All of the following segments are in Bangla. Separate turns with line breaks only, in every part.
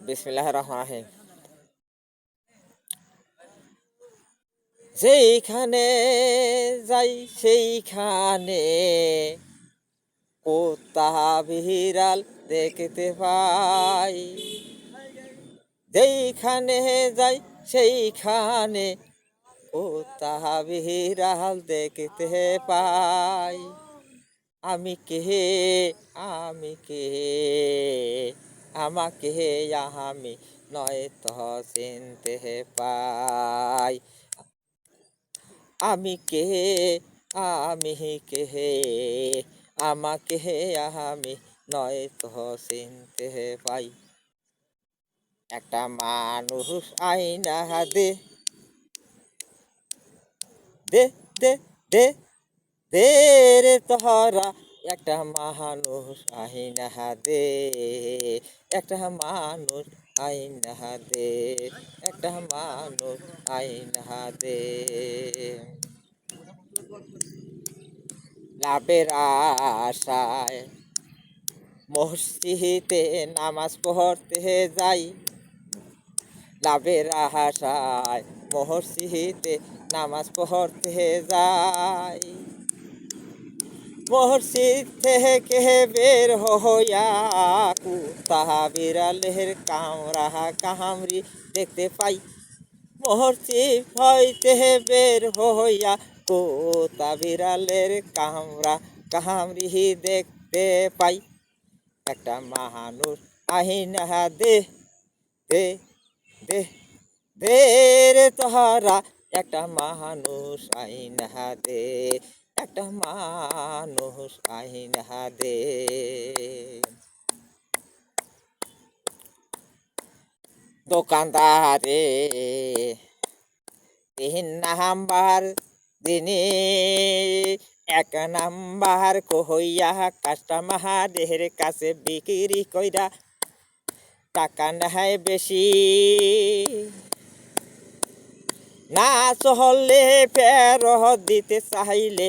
বিসমিল্লাহির রহমানির রহিম। যেইখানে যাই সেইখানে কুত্তা বিড়াল দেখতে পাই। যেইখানে যাই সেইখানে কুত্তা বিড়াল দেখতে পাই। আমি কে, আমি কে, আমাকে আমি নয়তো চিনতে পাই। আমি কে, আমি কে, আমাকে আমি নয়তো চিনতে পাই। একটা মানুষ আইনা দে দে দে দে দে রে তোহরা, একটা মানুষ আইনা দে, একটা মানুষ আইনা দে, একটা মানুষ আইনা দে। লাভের আশায় মসজিদে নামাজ পড়তে যাই। লাভের আশায় মসজিদে নামাজ পড়তে যাই। মসজিদ থেকে বের হইয়া কুত্তা বিড়ালের কামড়া কামড়ি দেখতে পাই। মসজিদ হইতে বের হইয়া কুত্তা বিড়ালের কামড়া কামড়ি দেখতে পাই। একটা মানুষ আইনা দে দে দে দে রে তোহরা, একটা মানুষ আইনা দে, একটা মানুষ আইনা দে। দোকানদারে 3 নাম্বার দিনে 1 নাম্বার কইয়া কাস্টমারের কাছে বিক্রি কইরা টাকা নেয় বেশি। না চহলে ফেরত দিতে চাইলে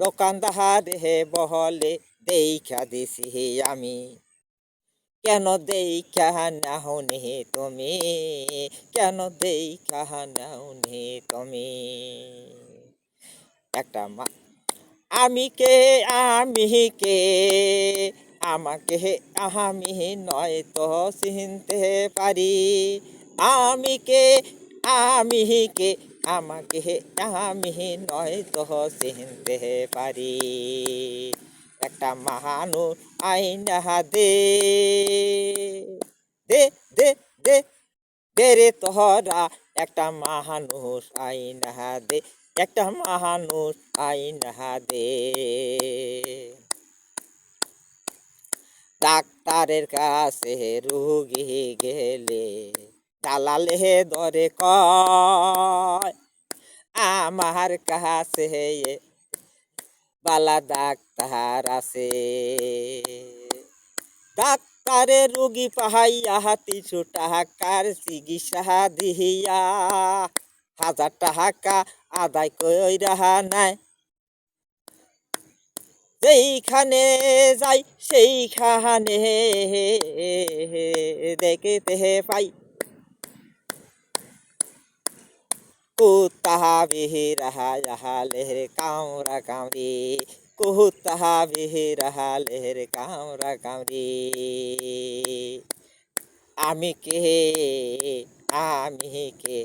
দোকানদারে বহলে দেখা দিছি আমি। কেন দেখা নাওনি তুমি, কেন দেখা নাওনি তুমি। একটা আমি কে, আমি কে, আমাকে আমি নয়তো চিনতে পারি। আমি কে, আমি কে, আমাকে আমি নয়তো চিনতে পারি। একটা মানুষ আইনা দে দে দে দে দে রে তোহরা, একটা মানুষ আইনা দে, একটা মানুষ আইনা দে। ডাক্তারের কাছে রোগী গেলে দালালে দরে কয় আমার কাছে বালা ডাক্তার আছে। ডাক্তারে রোগী পাহাইয়া 300 টাকার চিকিৎসা দিয়া 1000 টাকা আদায় কইরা নেয়। যেইখানে যাই সেইখানে দেখতে পাই কুত্তা বিড়ালের কামড়া কামড়ি, কুত্তা বিড়ালের কামড়া কামড়ি। আমি কে, আমি কে,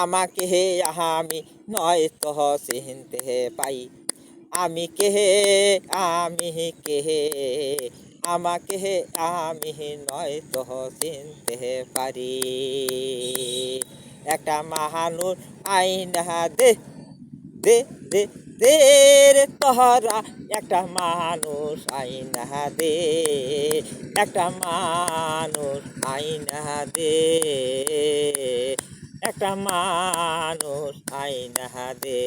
আমাকে আমি নয়তো চিনতে পাই। আমি কে, আমি কে, আমাকে আমি নয়তো চিনতে পারি। একটা মানুষ আইনা দে দে দে দে রে তোহরা, একটা মানুষ আইনা দে, একটা মানুষ আইনা দে, একটা মানুষ আইনা দে।